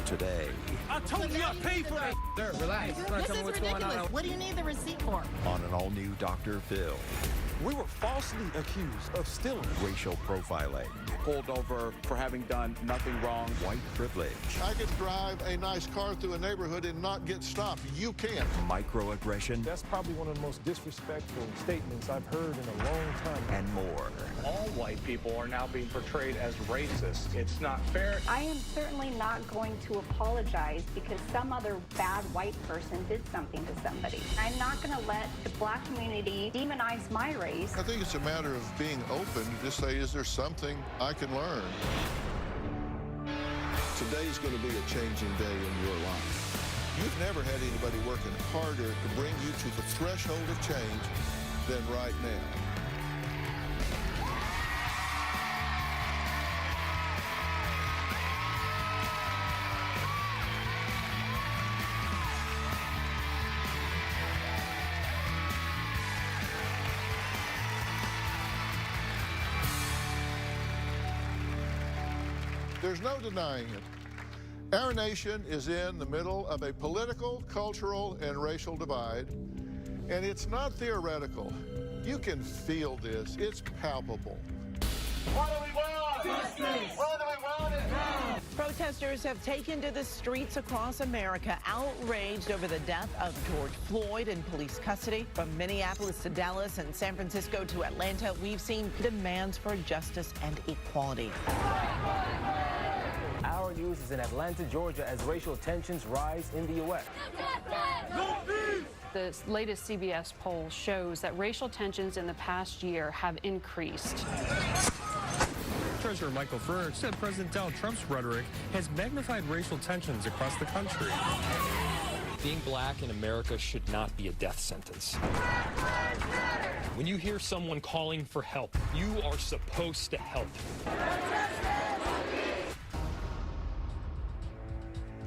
today I told you I paid for that. Sir, relax. This is ridiculous. What do you need the receipt for? on an all-new Dr. Phil. We were falsely accused of stealing. Racial profiling, Pulled over for having done nothing wrong. white privilege, I could drive a nice car through a neighborhood and not get stopped. You can't. microaggression, That's probably one of the most disrespectful statements I've heard in a long time. and more. All white people are now being portrayed as racist. It's not fair. I am certainly not going to apologize because some other bad white person did something to somebody. I'm not going to let the black community demonize my race. I think it's a matter of being open to just say, is there something I can learn? Today's going to be a changing day in your life. You've never had anybody working harder to bring you to the threshold of change than right now. There's no denying it. Our nation is in the middle of a political, cultural, and racial divide, and it's not theoretical. You can feel this. It's palpable. What do we want? Justice! What do we want it now? Protesters have taken to the streets across America, outraged over the death of George Floyd in police custody. From Minneapolis to Dallas and San Francisco to Atlanta, we've seen demands for justice and equality. Our news is in Atlanta, Georgia, as racial tensions rise in the U.S. The latest CBS poll shows that racial tensions in the past year have increased. Treasurer Michael Ferg said President Donald Trump's rhetoric has magnified racial tensions across the country. Being black in America should not be a death sentence. When you hear someone calling for help, you are supposed to help.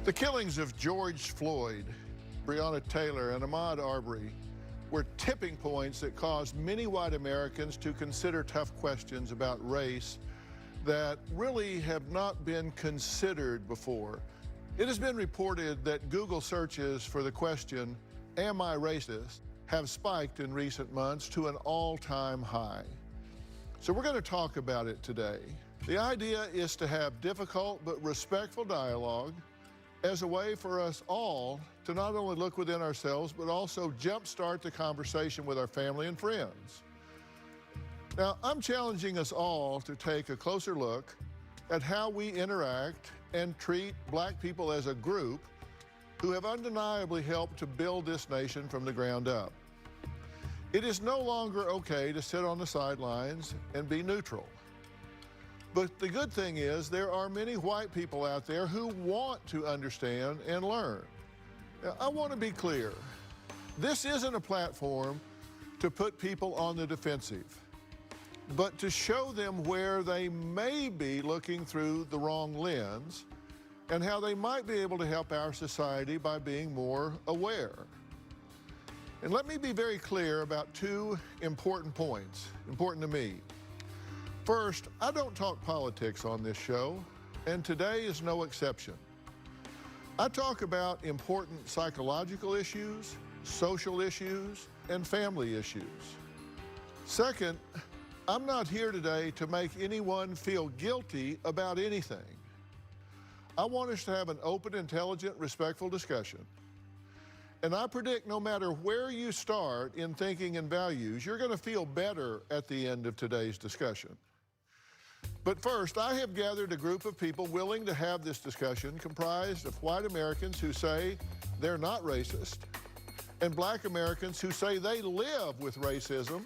The killings of George Floyd, Breonna Taylor, and Ahmaud Arbery were tipping points that caused many white Americans to consider tough questions about race that really have not been considered before. It has been reported that Google searches for the question, "Am I racist?" have spiked in recent months to an all-time high. So we're going to talk about it today. The idea is to have difficult but respectful dialogue as a way for us all to not only look within ourselves, but also jumpstart the conversation with our family and friends. Now, I'm challenging us all to take a closer look at how we interact and treat black people as a group who have undeniably helped to build this nation from the ground up. It is no longer okay to sit on the sidelines and be neutral. But the good thing is there are many white people out there who want to understand and learn. Now, I want to be clear. This isn't a platform to put people on the defensive, but to show them where they may be looking through the wrong lens and how they might be able to help our society by being more aware. And let me be very clear about two important points, important to me. First, I don't talk politics on this show, and today is no exception. I talk about important psychological issues, social issues, and family issues. Second, I'm not here today to make anyone feel guilty about anything. I want us to have an open, intelligent, respectful discussion. And I predict no matter where you start in thinking and values, you're going to feel better at the end of today's discussion. But first, I have gathered a group of people willing to have this discussion comprised of white Americans who say they're not racist, and black Americans who say they live with racism,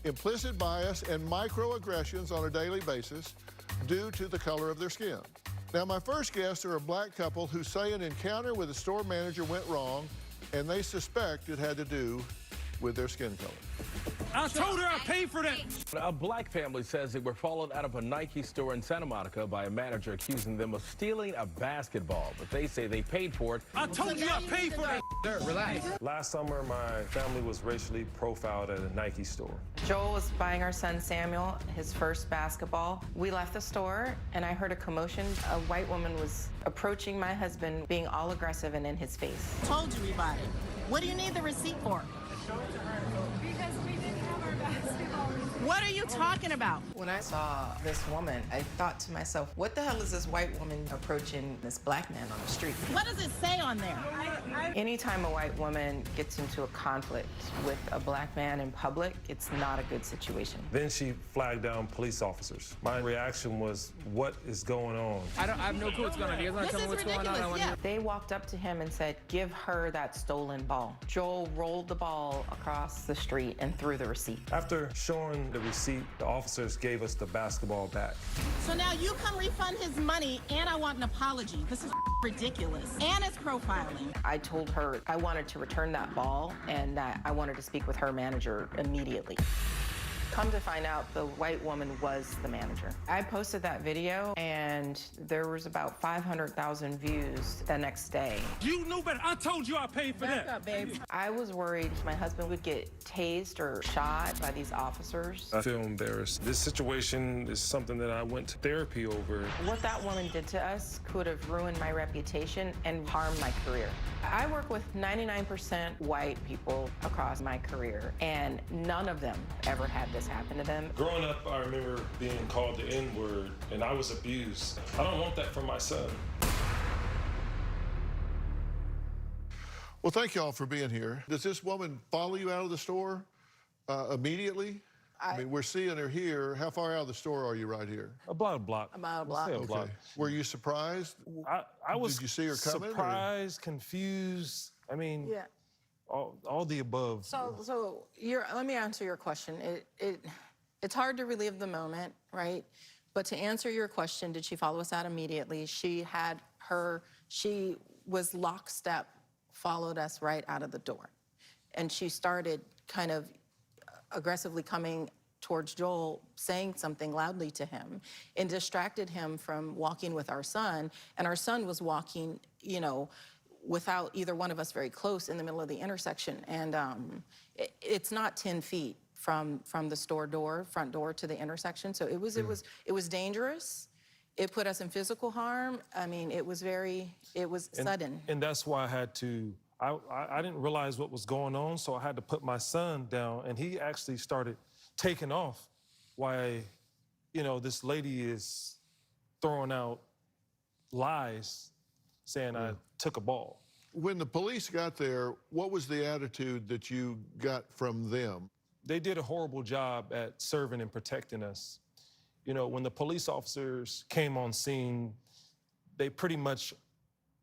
implicit bias, and microaggressions on a daily basis due to the color of their skin. Now, my first guests are a black couple who say an encounter with a store manager went wrong, and they suspect it had to do with their skin color. I told her I paid for that. A black family says they were followed out of a Nike store in Santa Monica by a manager accusing them of stealing a basketball, but they say they paid for it. I told you I paid for that. Sir, relax. Last summer, my family was racially profiled at a Nike store. Joel was buying our son Samuel his first basketball. We left the store, and I heard a commotion. A white woman was approaching my husband, being all aggressive and in his face. Told you we bought it. What do you need the receipt for? Because we didn't have our basketball receipt. What are you talking about? When I saw this woman, I thought to myself, what the hell is this white woman approaching this black man on the street? What does it say on there? Anytime a white woman gets into a conflict with a black man in public, it's not a good situation. Then she flagged down police officers. My reaction was, what is going on? I have no clue what's going on. You guys want to tell me what's going on? Yeah. They walked up to him and said, give her that stolen ball. Joel rolled the ball across the street and threw the receipt. After showing the receipt, the officers gave us the basketball back. So now you come refund his money, and I want an apology. This is ridiculous. And it's profiling. I told her I wanted to return that ball and that I wanted to speak with her manager immediately. Come to find out, the white woman was the manager. I posted that video, and there was about 500,000 views the next day. You knew better. I told you I paid for that. Back up, babe. I was worried my husband would get tased or shot by these officers. I feel embarrassed. This situation is something that I went to therapy over. What that woman did to us could have ruined my reputation and harmed my career. I work with 99% white people across my career, and none of them ever had this happen to them. Growing up, I remember being called the N-word, and I was abused. I don't want that for my son. Well, thank y'all for being here. Does this woman follow you out of the store immediately? I mean, we're seeing her here. How far out of the store are you right here? About a block. About a block. Okay. Were you surprised? I was. Did you see her coming? Surprised, confused. I mean, yeah. All the above. So let me answer your question. It's hard to relive the moment, right? But to answer your question, did she follow us out immediately? She was lockstep, followed us right out of the door. And she started kind of aggressively coming towards Joel, saying something loudly to him, and distracted him from walking with our son. And our son was walking, you know, without either one of us very close in the middle of the intersection. And it's not 10 feet from the store door, front door, to the intersection. So it was dangerous. It put us in physical harm. I mean, it was sudden. And that's why I had to, I didn't realize what was going on, so I had to put my son down, and he actually started taking off while, you know, this lady is throwing out lies, saying I took a ball. When the police got there, what was the attitude that you got from them? They did a horrible job at serving and protecting us. You know, when the police officers came on scene, they pretty much,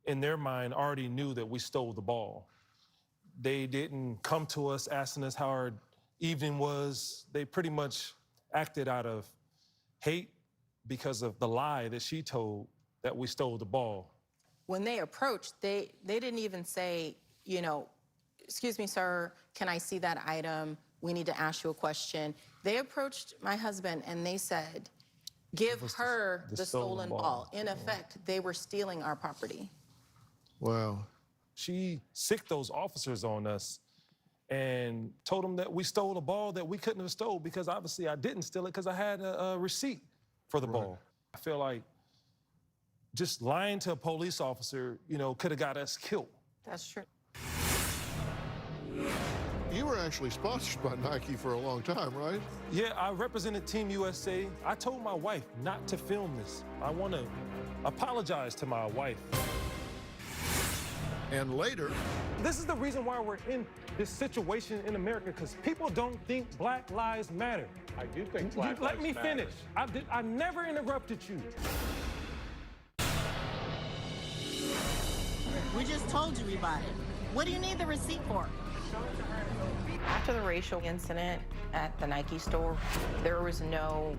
in their mind, already knew that we stole the ball. They didn't come to us asking us how our evening was. They pretty much acted out of hate because of the lie that she told that we stole the ball. When they approached, they didn't even say, you know, excuse me, sir, can I see that item? We need to ask you a question. They approached my husband and they said, give her the stolen ball. In effect, they were stealing our property. Wow. She sicked those officers on us and told them that we stole a ball that we couldn't have stole, because obviously I didn't steal it because I had a receipt for the ball. I feel like just lying to a police officer, you know, could have got us killed. That's true. You were actually sponsored by Nike for a long time, right? Yeah, I represented Team USA. I told my wife not to film this. I want to apologize to my wife. And later... This is the reason why we're in this situation in America, because people don't think Black lives matter. I do think Black lives matter. Let me finish. I never interrupted you. We just told you we bought it. What do you need the receipt for? After the racial incident at the Nike store, there was no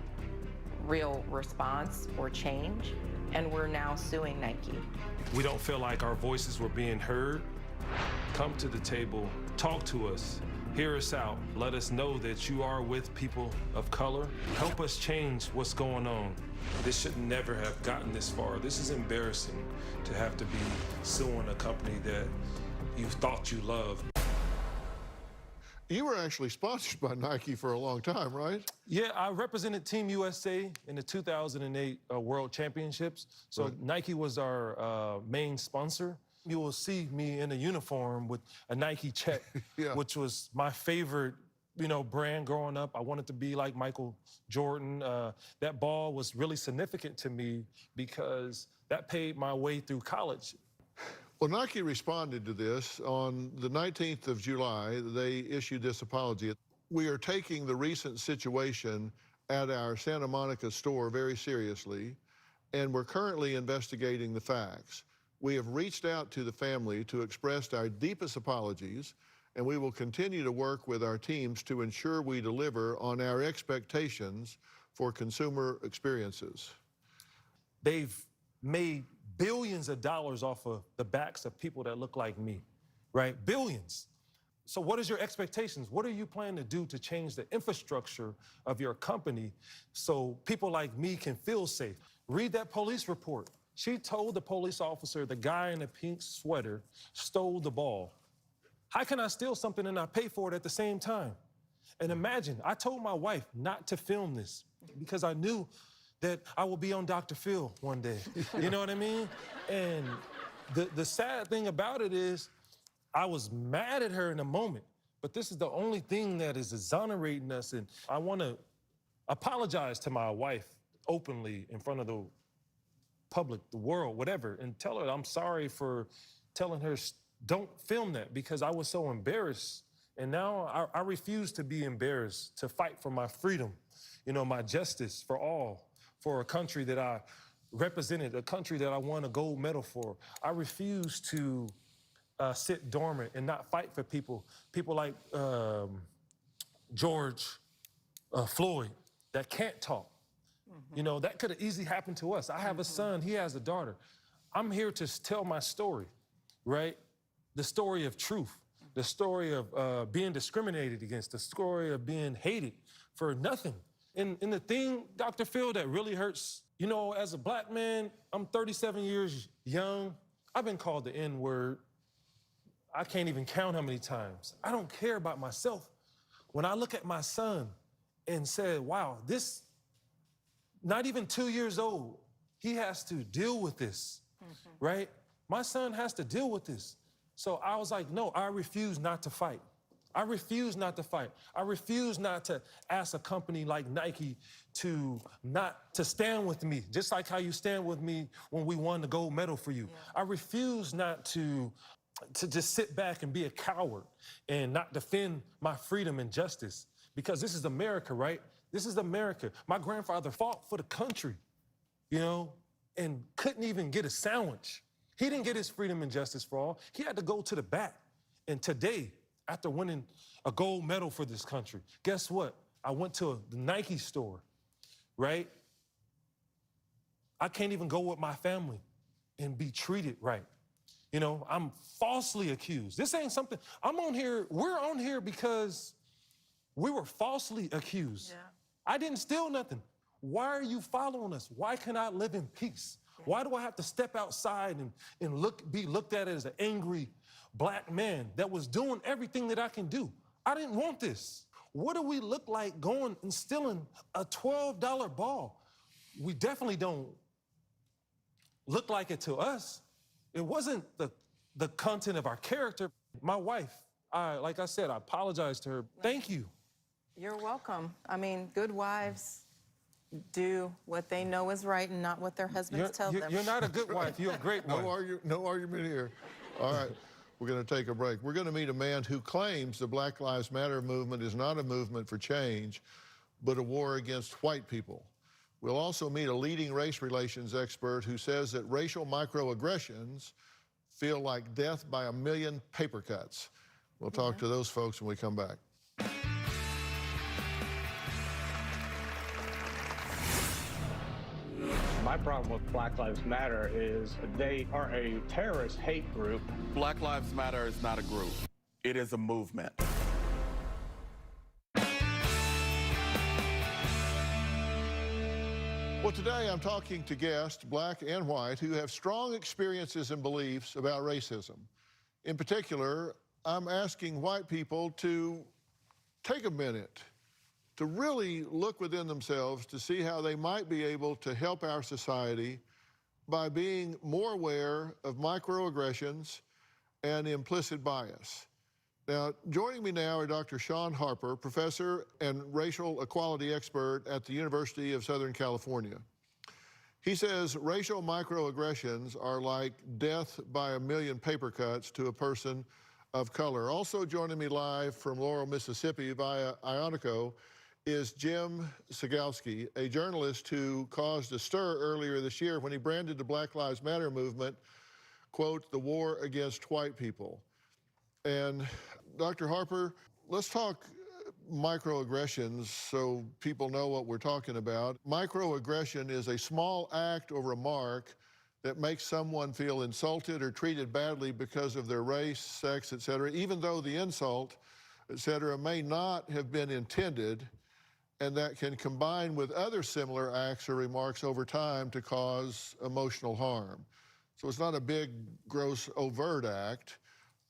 real response or change, and we're now suing Nike. We don't feel like our voices were being heard. Come to the table, talk to us. Hear us out. Let us know that you are with people of color. Help us change what's going on. This should never have gotten this far. This is embarrassing to have to be suing a company that you thought you loved. You were actually sponsored by Nike for a long time, right? Yeah, I represented Team USA in the 2008 World Championships. So Nike was our main sponsor. You will see me in a uniform with a Nike check, which was my favorite, brand growing up. I wanted to be like Michael Jordan. That ball was really significant to me because that paid my way through college. Well, Nike responded to this. On the 19th of July, they issued this apology. We are taking the recent situation at our Santa Monica store very seriously, and we're currently investigating the facts. We have reached out to the family to express our deepest apologies, and we will continue to work with our teams to ensure we deliver on our expectations for consumer experiences. They've made billions of dollars off of the backs of people that look like me, right? Billions. So what is your expectations? What are you planning to do to change the infrastructure of your company so people like me can feel safe? Read that police report. She told the police officer the guy in the pink sweater stole the ball. How can I steal something and not pay for it at the same time? And imagine, I told my wife not to film this because I knew that I will be on Dr. Phil one day. You know what I mean? And the sad thing about it is I was mad at her in a moment, but this is the only thing that is exonerating us. And I want to apologize to my wife openly in front of the public, the world, whatever, and tell her I'm sorry for telling her don't film that because I was so embarrassed. And now I refuse to be embarrassed, to fight for my freedom, my justice for all, for a country that I represented, a country that I won a gold medal for. I refuse to sit dormant and not fight for people like George Floyd that can't talk. That could have easily happened to us. I have a son, he has a daughter. I'm here to tell my story, right? The story of truth, the story of being discriminated against, the story of being hated for nothing. And the thing, Dr. Phil, that really hurts, as a black man, I'm 37 years young. I've been called the N-word. I can't even count how many times. I don't care about myself. When I look at my son and say, wow, this, not even 2 years old, he has to deal with this, right? My son has to deal with this. So I was like, no, I refuse not to fight. I refuse not to fight. I refuse not to ask a company like Nike to stand with me, just like how you stand with me when we won the gold medal for you. I refuse not to just sit back and be a coward and not defend my freedom and justice, because this is America, right? This is America. My grandfather fought for the country, and couldn't even get a sandwich. He didn't get his freedom and justice for all. He had to go to the bat. And today, after winning a gold medal for this country, guess what? I went to the Nike store, right? I can't even go with my family and be treated right. I'm falsely accused. This ain't something, we're on here because we were falsely accused. I didn't steal nothing. Why are you following us? Why can I live in peace? Why do I have to step outside and be looked at as an angry black man that was doing everything that I can do? I didn't want this. What do we look like going and stealing a $12 ball? We definitely don't look like it to us. It wasn't the content of our character. My wife, like I said, I apologize to her. Thank you. You're welcome. I mean, good wives do what they know is right and not what their husbands tell them. You're not a good wife. You're a great wife. No argument here. All right, we're going to take a break. We're going to meet a man who claims the Black Lives Matter movement is not a movement for change, but a war against white people. We'll also meet a leading race relations expert who says that racial microaggressions feel like death by a million paper cuts. We'll talk to those folks when we come back. My problem with Black Lives Matter is they are a terrorist hate group. Black Lives Matter is not a group. It is a movement. Well, today I'm talking to guests, black and white, who have strong experiences and beliefs about racism. In particular, I'm asking white people to take a minute to really look within themselves to see how they might be able to help our society by being more aware of microaggressions and implicit bias. Now, joining me now are Dr. Sean Harper, professor and racial equality expert at the University of Southern California. He says racial microaggressions are like death by a million paper cuts to a person of color. Also joining me live from Laurel, Mississippi via Ionico is Jim Segalski, a journalist who caused a stir earlier this year when he branded the Black Lives Matter movement, quote, the war against white people. And Dr. Harper, let's talk microaggressions so people know what we're talking about. Microaggression is a small act or remark that makes someone feel insulted or treated badly because of their race, sex, etc., even though the insult, etc., may not have been intended, and that can combine with other similar acts or remarks over time to cause emotional harm. So it's not a big, gross, overt act.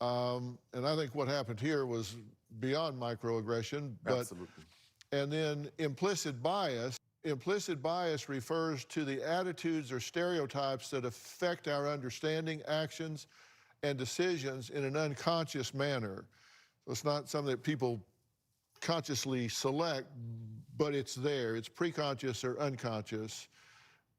And I think what happened here was beyond microaggression. But, absolutely. And then implicit bias. Implicit bias refers to the attitudes or stereotypes that affect our understanding, actions, and decisions in an unconscious manner. So it's not something that people consciously select, but it's there. It's preconscious or unconscious,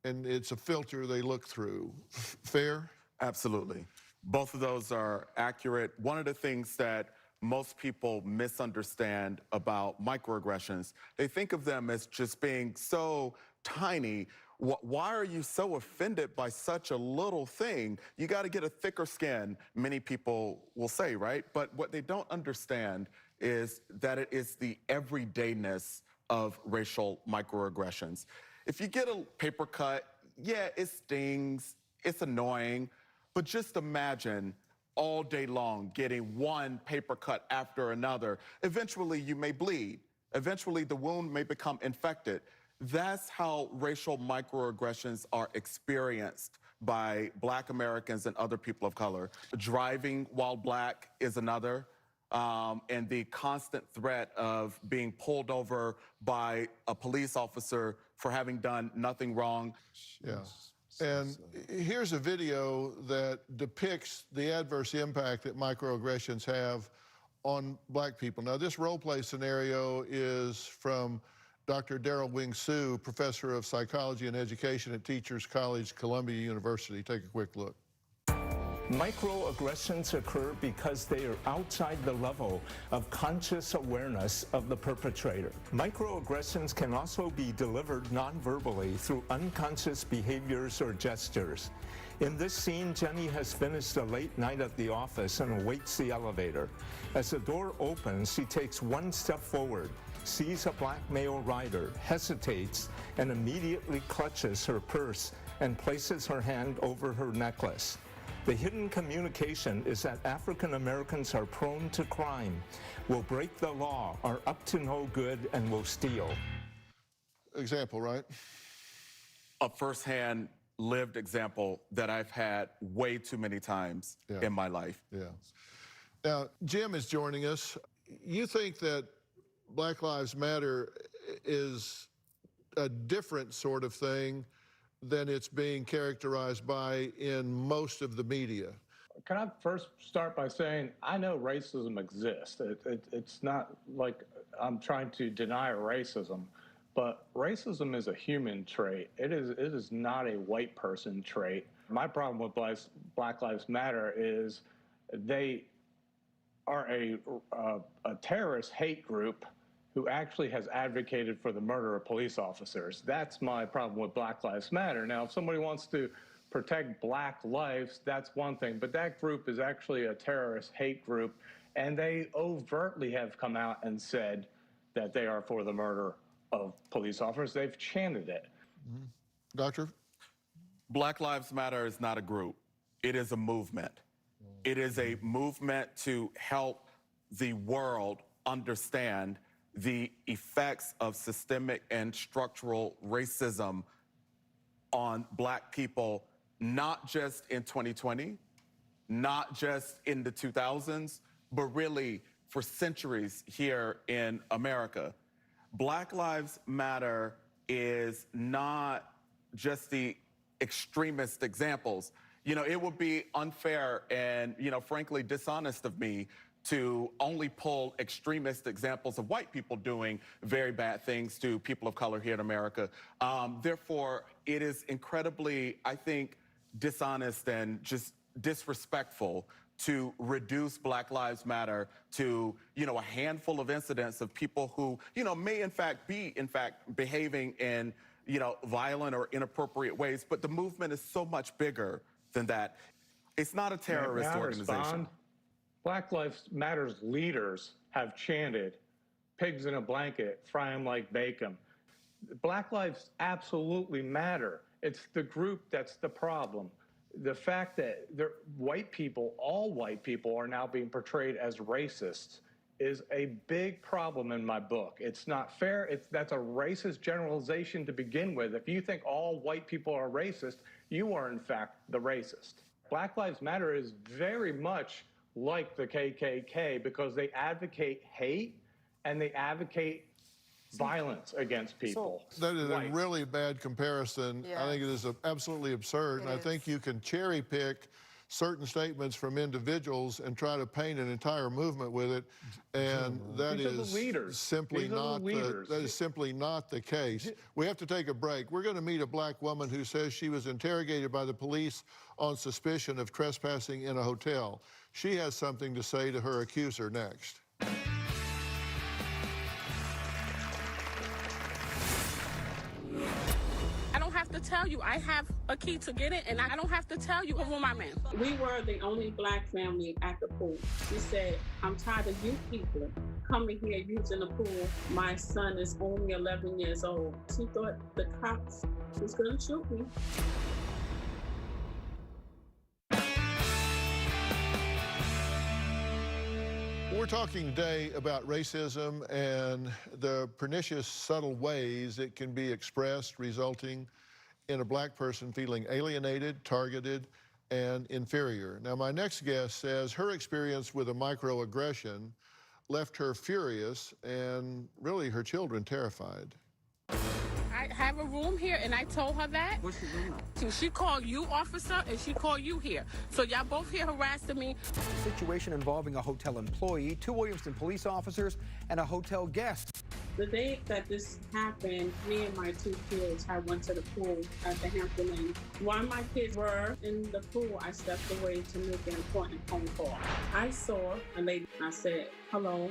and it's a filter they look through. Fair? Absolutely. Both of those are accurate. One of the things that most people misunderstand about microaggressions, they think of them as just being so tiny. Why are you so offended by such a little thing? You got to get a thicker skin, many people will say, right? But what they don't understand is that it is the everydayness of racial microaggressions. If you get a paper cut, yeah, it stings, it's annoying, but just imagine all day long getting one paper cut after another. Eventually you may bleed. Eventually the wound may become infected. That's how racial microaggressions are experienced by Black Americans and other people of color. Driving while Black is another. And the constant threat of being pulled over by a police officer for having done nothing wrong. Yeah. And here's a video that depicts the adverse impact that microaggressions have on Black people. Now, this role play scenario is from Dr. Daryl Wing Sue, professor of psychology and education at Teachers College, Columbia University. Take a quick look. Microaggressions occur because they are outside the level of conscious awareness of the perpetrator. Microaggressions can also be delivered non-verbally through unconscious behaviors or gestures. In this scene, Jenny has finished a late night at the office and awaits the elevator. As the door opens, she takes one step forward, sees a Black male rider, hesitates, and immediately clutches her purse and places her hand over her necklace. The hidden communication is that African Americans are prone to crime, will break the law, are up to no good, and will steal. Example, right? A firsthand lived example that I've had way too many times in my life. Yeah. Now, Jim is joining us. You think that Black Lives Matter is a different sort of thing than it's being characterized by in most of the media. Can I first start by saying I know racism exists. It's not like I'm trying to deny racism, but racism is a human trait. It is not a white person trait. My problem with Black Lives Matter is they are a terrorist hate group who actually has advocated for the murder of police officers. That's my problem with Black Lives Matter. Now, if somebody wants to protect Black lives, that's one thing, but that group is actually a terrorist hate group, and they overtly have come out and said that they are for the murder of police officers. They've chanted it. Mm-hmm. Doctor? Black Lives Matter is not a group. It is a movement. It is a movement to help the world understand the effects of systemic and structural racism on black people, not just in 2020, not just in the 2000s, but really for centuries here in America. Black Lives Matter is not just the extremist examples. You know, it would be unfair and, you know, frankly dishonest of me to only pull extremist examples of white people doing very bad things to people of color here in America. Therefore, it is incredibly, I think, dishonest and just disrespectful to reduce Black Lives Matter to, you know, a handful of incidents of people who, you know, may in fact be, behaving in, you know, violent or inappropriate ways. But the movement is so much bigger than that. It's not a terrorist organization. Black Lives Matter's leaders have chanted, pigs in a blanket, fry them like bacon. Black lives absolutely matter. It's the group that's the problem. The fact that white people, all white people, are now being portrayed as racists is a big problem in my book. It's not fair. That's a racist generalization to begin with. If you think all white people are racist, you are in fact the racist. Black Lives Matter is very much like the KKK because they advocate hate and they advocate violence against people. That is a really bad comparison. I think it is absolutely absurd. And I think you can cherry pick certain statements from individuals and try to paint an entire movement with it. And that is simply not the case. We have to take a break. We're going to meet a black woman who says she was interrogated by the police on suspicion of trespassing in a hotel. She has something to say to her accuser next. I don't have to tell you. I have a key to get it, and I don't have to tell you who my man. We were the only black family at the pool. She said, I'm tired of you people coming here using the pool. My son is only 11 years old. She thought the cops was going to shoot me. We're talking today about racism and the pernicious, subtle ways it can be expressed, resulting in a black person feeling alienated, targeted, and inferior. Now, my next guest says her experience with a microaggression left her furious and really her children terrified. I have a room here, and I told her that. What's your room? So she called you, officer, and she called you here. So y'all both here harassing me. A situation involving a hotel employee, 2 Williamston police officers, and a hotel guest. The day that this happened, me and my 2 kids, I went to the pool at the Hampton Inn. While my kids were in the pool, I stepped away to make an important phone call. I saw a lady, I said, hello,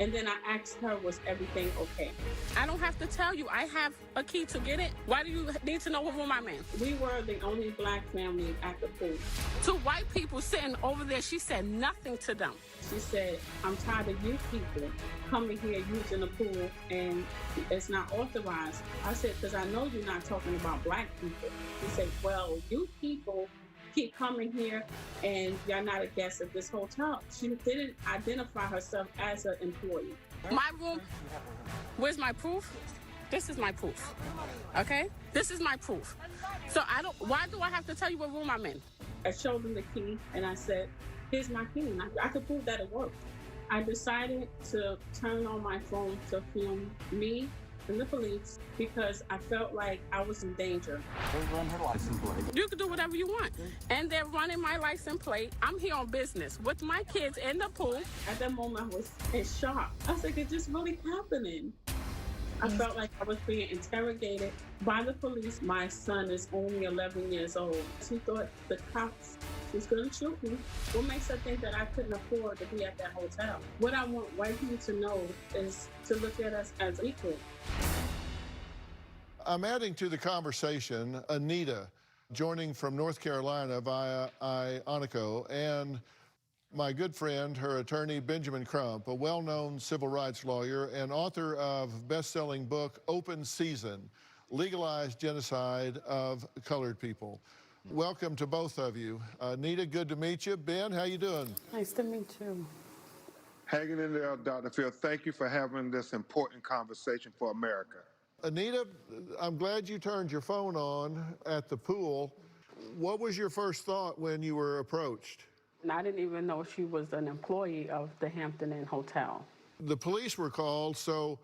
and then I asked her, was everything okay? I don't have to tell you. I have a key to get it. Why do you need to know who my man? We were the only black family at the pool. 2 white people sitting over there, she said nothing to them. She said, I'm tired of you people coming here using the pool and it's not authorized. I said, because I know you're not talking about black people. She said, well, you people keep coming here and you're not a guest of this hotel. She didn't identify herself as an employee. My room, where's my proof? This is my proof, okay? This is my proof. So why do I have to tell you what room I'm in? I showed them the key and I said, here's my key. And I could prove that it worked. I decided to turn on my phone to film me and the police because I felt like I was in danger. They run her license plate. You can do whatever you want. And they're running my license plate. I'm here on business with my kids in the pool. At that moment, I was in shock. I was like, it's just really happening. I felt like I was being interrogated by the police. My son is only 11 years old. She thought the cops was going to shoot me. What makes her think that I couldn't afford to be at that hotel? What I want white people to know is to look at us as equal. I'm adding to the conversation Anita, joining from North Carolina via Ionico, and my good friend, her attorney, Benjamin Crump, a well-known civil rights lawyer and author of best-selling book, Open Season, Legalized Genocide of Colored People. Welcome to both of you. Anita, good to meet you. Ben, how you doing? Nice to meet you. Hanging in there, Dr. Phil. Thank you for having this important conversation for America. Anita, I'm glad you turned your phone on at the pool. What was your first thought when you were approached? And I didn't even know she was an employee of the Hampton Inn Hotel. The police were called, so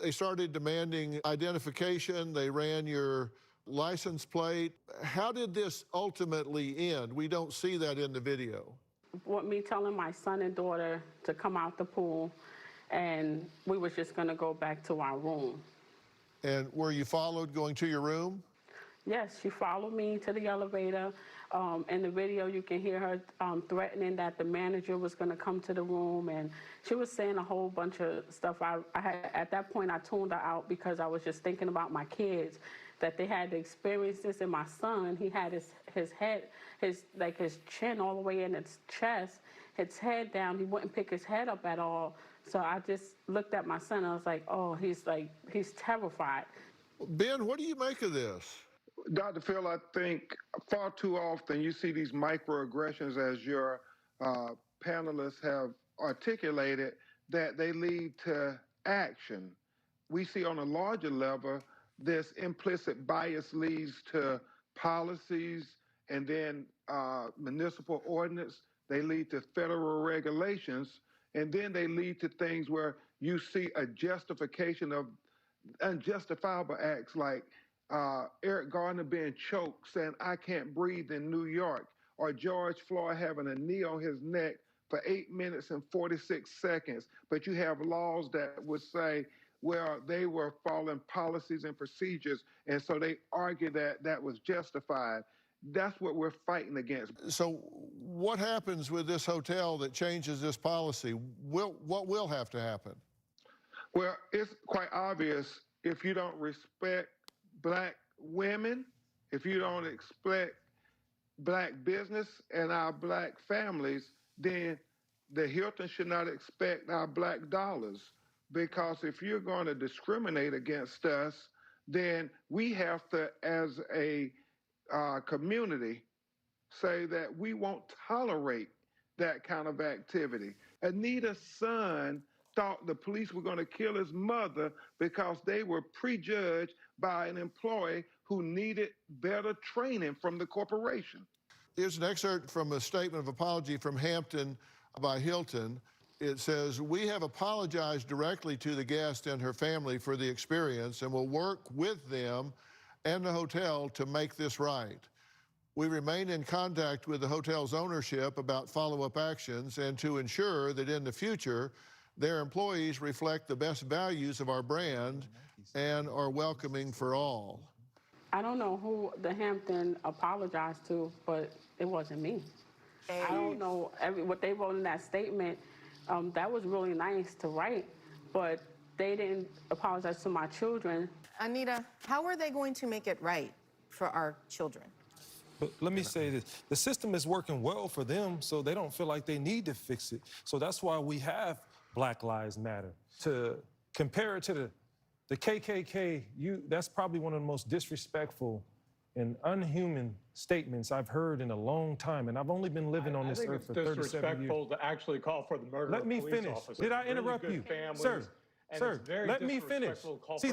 they started demanding identification. They ran your license plate. How did this ultimately end? We don't see that in the video. With me telling my son and daughter to come out the pool, and we was just gonna go back to our room. And were you followed going to your room? Yes, she followed me to the elevator. In the video, you can hear her threatening that the manager was going to come to the room, and she was saying a whole bunch of stuff. At that point, I tuned her out because I was just thinking about my kids, that they had to experience this. And my son, he had his head, his chin all the way in his chest, his head down. He wouldn't pick his head up at all. So I just looked at my son. I was like, oh, he's terrified. Ben, what do you make of this? Dr. Phil, I think far too often you see these microaggressions, as your panelists have articulated, that they lead to action. We see on a larger level, this implicit bias leads to policies and then municipal ordinance. They lead to federal regulations, and then they lead to things where you see a justification of unjustifiable acts like Eric Garner being choked, saying, "I can't breathe" in New York, or George Floyd having a knee on his neck for 8 minutes and 46 seconds. But you have laws that would say, well, they were following policies and procedures, and so they argue that that was justified. That's what we're fighting against. So what happens with this hotel that changes this policy? What will have to happen? Well, it's quite obvious. If you don't respect Black women, if you don't expect Black business and our Black families, then the Hilton should not expect our Black dollars. Because if you're going to discriminate against us, then we have to, as a community, say that we won't tolerate that kind of activity. Anita's son thought the police were going to kill his mother because they were prejudged by an employee who needed better training from the corporation. Here's an excerpt from a statement of apology from Hampton by Hilton. It says, "We have apologized directly to the guest and her family for the experience and will work with them and the hotel to make this right. We remain in contact with the hotel's ownership about follow-up actions and to ensure that in the future, their employees reflect the best values of our brand and are welcoming for all." I don't know who the Hampton apologized to, but it wasn't me. I don't know what they wrote in that statement. That was really nice to write, but they didn't apologize to my children. Anita, how are they going to make it right for our children? But let me say this. The system is working well for them, so they don't feel like they need to fix it. So that's why we have Black Lives Matter. To compare it to the KKK, that's probably one of the most disrespectful and unhuman statements I've heard in a long time, and I've only been living on this earth for 37 years. It's disrespectful to actually call for the murder Let of me police finish. officers. Did I Really interrupt you, families, sir? and Sir, it's very let me finish. disrespectful to call See, for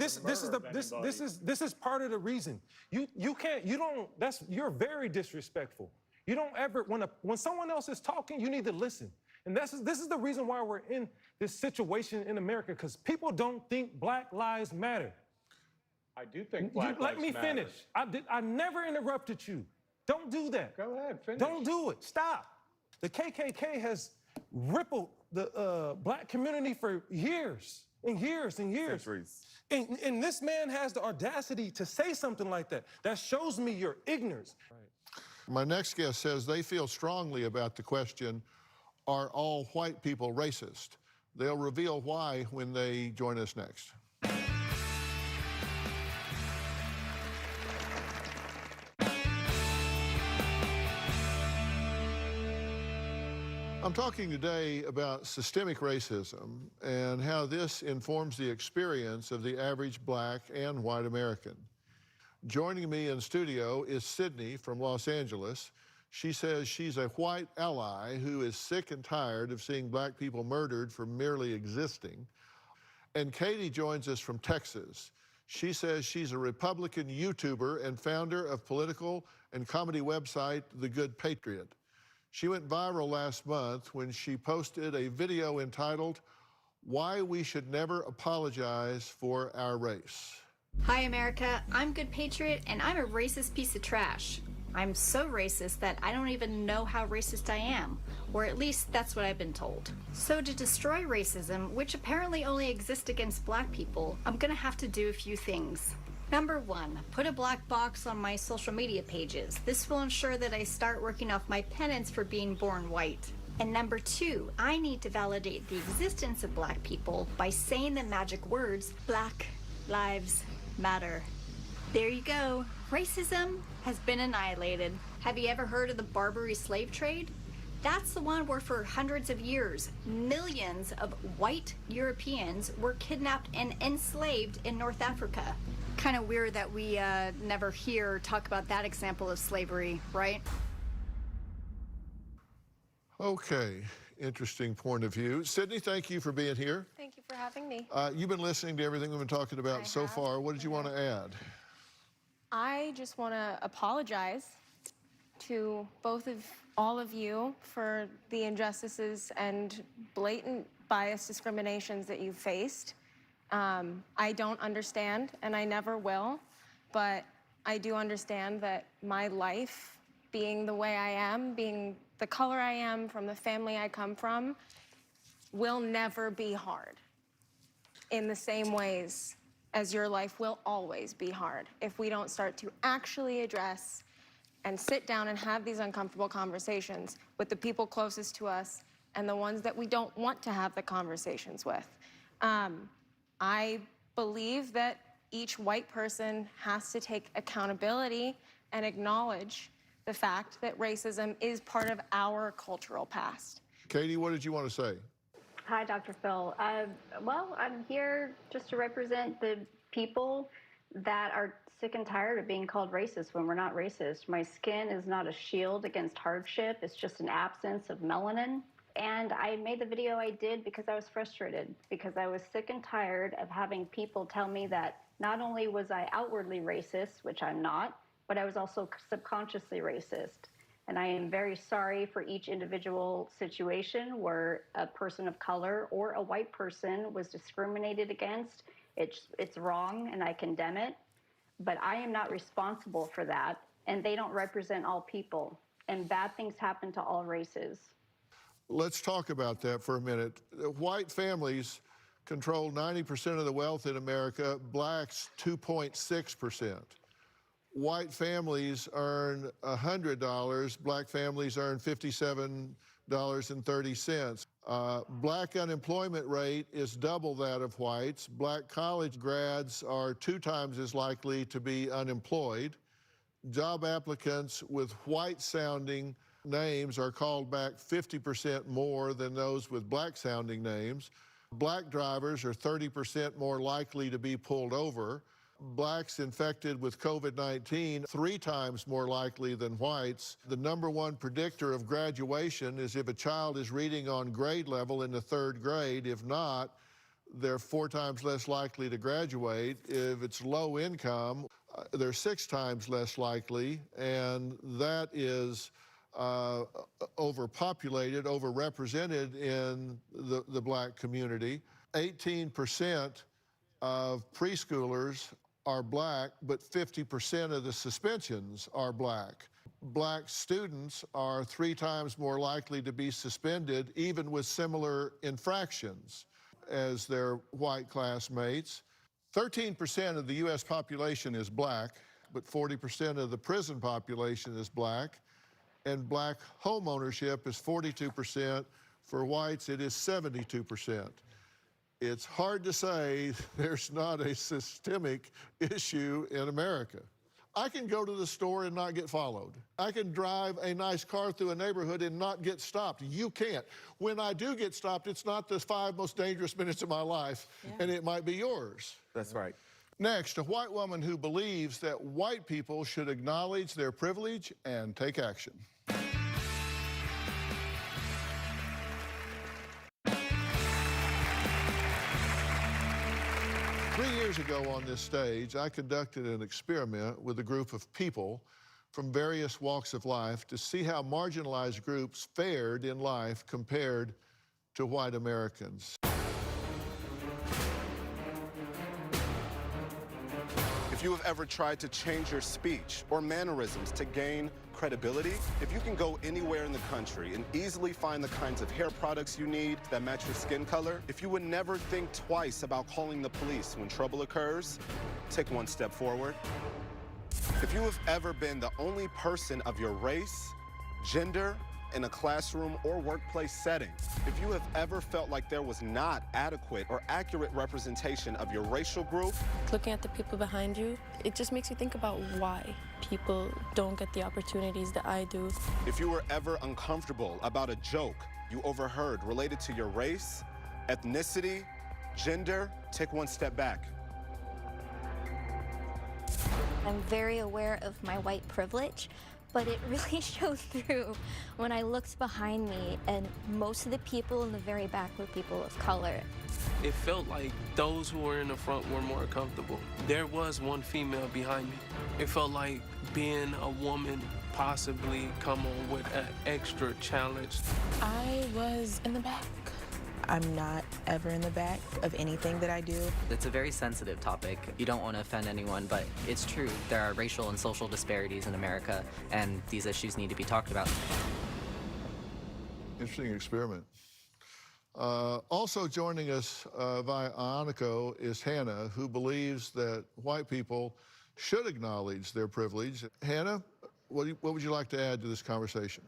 this is part of the reason. You're very disrespectful. You don't ever, when someone else is talking, you need to listen. And this is the reason why we're in this situation in America, because people don't think Black lives matter. I do think Black lives matter. Let me finish. I never interrupted you. Don't do that. Go ahead, finish. Don't do it. Stop. The KKK has rippled the Black community for years and years and years. Centuries. And this man has the audacity to say something like that. That shows me your ignorance. My next guest says they feel strongly about the question, are all white people racist? They'll reveal why when they join us next. I'm talking today about systemic racism and how this informs the experience of the average Black and white American. Joining me in studio is Sydney from Los Angeles. She says she's a white ally who is sick and tired of seeing Black people murdered for merely existing. And Katie joins us from Texas. She says she's a Republican YouTuber and founder of political and comedy website The Good Patriot. She went viral last month when she posted a video entitled, "Why We Should Never Apologize for Our Race." Hi, America. I'm Good Patriot, and I'm a racist piece of trash. I'm so racist that I don't even know how racist I am, or at least that's what I've been told. So to destroy racism, which apparently only exists against black people, I'm gonna have to do a few things. Number 1, put a black box on my social media pages. This will ensure that I start working off my penance for being born white. And number 2, I need to validate the existence of black people by saying the magic words, Black Lives Matter. There you go. Racism has been annihilated. Have you ever heard of the Barbary slave trade? That's the one where for hundreds of years, millions of white Europeans were kidnapped and enslaved in North Africa. Kind of weird that we never hear talk about that example of slavery, right? Okay, interesting point of view. Sydney, thank you for being here. Thank you for having me. You've been listening to everything we've been talking about so far. What did you want to add? I just want to apologize to all of you for the injustices and blatant bias discriminations that you've faced. I don't understand, and I never will, but I do understand that my life, being the way I am, being the color I am, from the family I come from, will never be hard in the same ways as your life will always be hard if we don't start to actually address and sit down and have these uncomfortable conversations with the people closest to us and the ones that we don't want to have the conversations with. I believe that each white person has to take accountability and acknowledge the fact that racism is part of our cultural past. Katie, what did you want to say? Hi, Dr. Phil. Well, I'm here just to represent the people that are sick and tired of being called racist when we're not racist. My skin is not a shield against hardship. It's just an absence of melanin. And I made the video I did because I was frustrated, because I was sick and tired of having people tell me that not only was I outwardly racist, which I'm not, but I was also subconsciously racist. And I am very sorry for each individual situation where a person of color or a white person was discriminated against. It's wrong, and I condemn it. But I am not responsible for that, and they don't represent all people. And bad things happen to all races. Let's talk about that for a minute. White families control 90% of the wealth in America, blacks 2.6%. White families earn $100, black families earn $57.30. Black unemployment rate is double that of whites. Black college grads are 2 times as likely to be unemployed. Job applicants with white-sounding names are called back 50% more than those with black-sounding names. Black drivers are 30% more likely to be pulled over. Blacks infected with COVID-19, 3 times more likely than whites. The #1 predictor of graduation is if a child is reading on grade level in the 3rd grade. If not, they're 4 times less likely to graduate. If it's low income, they're 6 times less likely, and that is overpopulated, overrepresented in the black community. 18% of preschoolers are black, but 50% of the suspensions are black. Black students are 3 times more likely to be suspended, even with similar infractions, as their white classmates. 13% of the U.S. population is black, but 40% of the prison population is black. And black home ownership is 42%. For whites, it is 72%. It's hard to say there's not a systemic issue in America. I can go to the store and not get followed. I can drive a nice car through a neighborhood and not get stopped. You can't. When I do get stopped, it's not the 5 most dangerous minutes of my life, and it might be yours. That's right. Next, a white woman who believes that white people should acknowledge their privilege and take action. 3 years ago on this stage, I conducted an experiment with a group of people from various walks of life to see how marginalized groups fared in life compared to white Americans. If you have ever tried to change your speech or mannerisms to gain credibility, if you can go anywhere in the country and easily find the kinds of hair products you need that match your skin color, if you would never think twice about calling the police when trouble occurs, take one step forward. If you have ever been the only person of your race, gender, in a classroom or workplace setting, if you have ever felt like there was not adequate or accurate representation of your racial group, looking at the people behind you, it just makes you think about why people don't get the opportunities that I do. if you were ever uncomfortable about a joke you overheard related to your race, ethnicity, gender, take one step back. I'm very aware of my white privilege, but it really showed through when I looked behind me, and most of the people in the very back were people of color. It felt like those who were in the front were more comfortable. There was one female behind me. It felt like being a woman possibly come on with an extra challenge. I was in the back. I'm not ever in the back of anything that I do. It's a very sensitive topic. You don't want to offend anyone, but it's true. There are racial and social disparities in America, and these issues need to be talked about. Interesting experiment. Also joining us via Ionico is Hannah, who believes that white people should acknowledge their privilege. Hannah, what would you like to add to this conversation?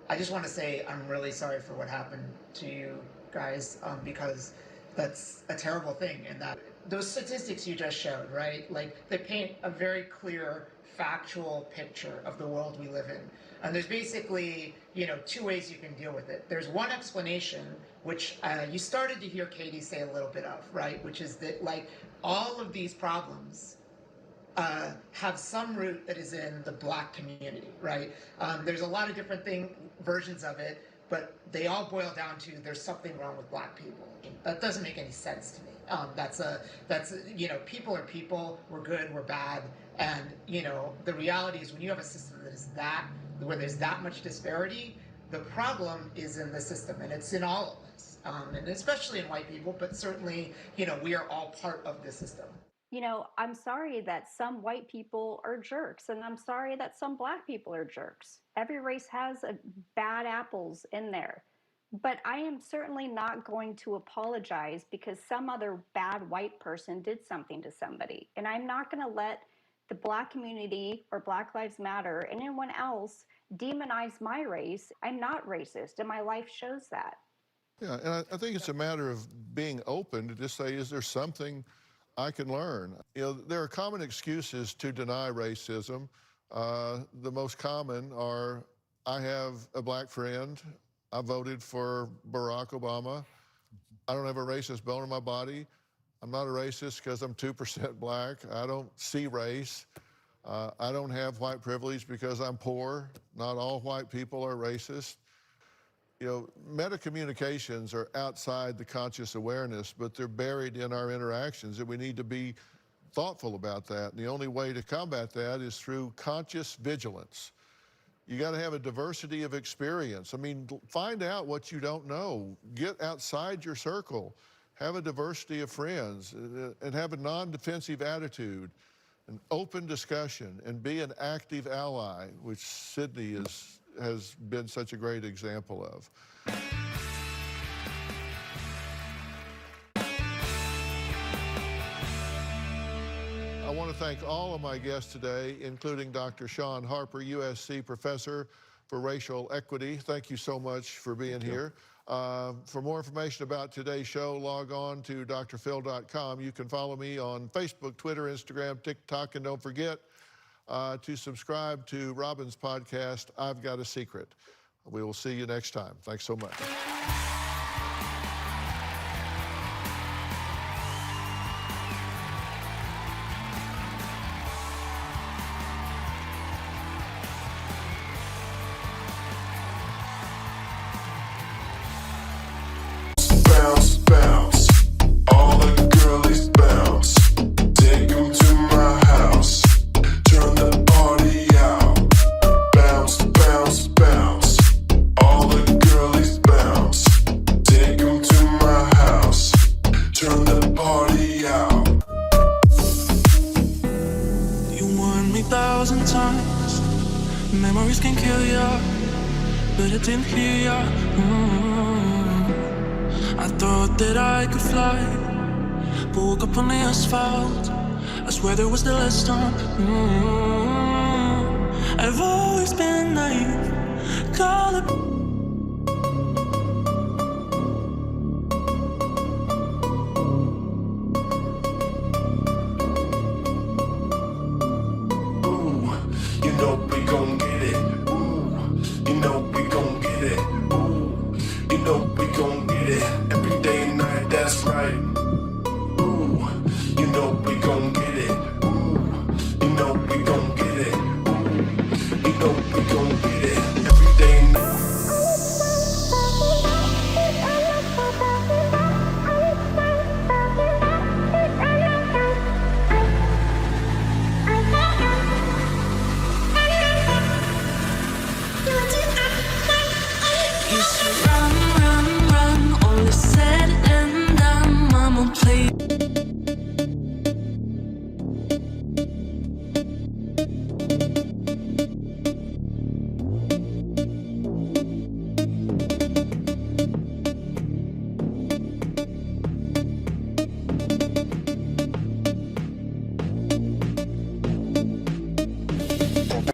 I just want to say I'm really sorry for what happened to you guys, because that's a terrible thing. And that those statistics you just showed, right? Like, they paint a very clear, factual picture of the world we live in. And there's basically, two ways you can deal with it. There's one explanation, which you started to hear Katie say a little bit of, right? Which is that, like, all of these problems have some root that is in the Black community, right? There's a lot of different versions of it, but they all boil down to there's something wrong with Black people. That doesn't make any sense to me. People are people. We're good. We're bad. And the reality is, when you have a system that is where there's that much disparity, the problem is in the system, and it's in all of us, and especially in white people. But certainly, we are all part of the system. I'm sorry that some white people are jerks, and I'm sorry that some Black people are jerks. Every race has bad apples in there. But I am certainly not going to apologize because some other bad white person did something to somebody. And I'm not going to let the Black community or Black Lives Matter and anyone else demonize my race. I'm not racist, and my life shows that. Yeah, and I think it's a matter of being open to just say, is there something I can learn? There are common excuses to deny racism. The most common are, I have a Black friend, I voted for Barack Obama, I don't have a racist bone in my body, I'm not a racist because I'm 2% Black, I don't see race, I don't have white privilege because I'm poor, not all white people are racist. Meta-communications are outside the conscious awareness, but they're buried in our interactions, and we need to be thoughtful about that. And the only way to combat that is through conscious vigilance. You got to have a diversity of experience. I mean, find out what you don't know. Get outside your circle. Have a diversity of friends, and have a non-defensive attitude, an open discussion, and be an active ally, which Sydney has been such a great example of. I want to thank all of my guests today, including Dr. Sean Harper, USC Professor for Racial Equity. Thank you so much for being here. For more information about today's show, log on to drphil.com. You can follow me on Facebook, Twitter, Instagram, TikTok, and don't forget to subscribe to Robin's podcast, I've Got a Secret. We will see you next time. Thanks so much. Bounce, bounce, all the girlies bounce. that I could fly, but woke up on the asphalt. I swear there was the last storm. I've always been naive. Call it. Ooh, you know we gon' get it. Ooh, you know we gon' get it. Ooh, you know we gon' get it. Every day and night, that's right.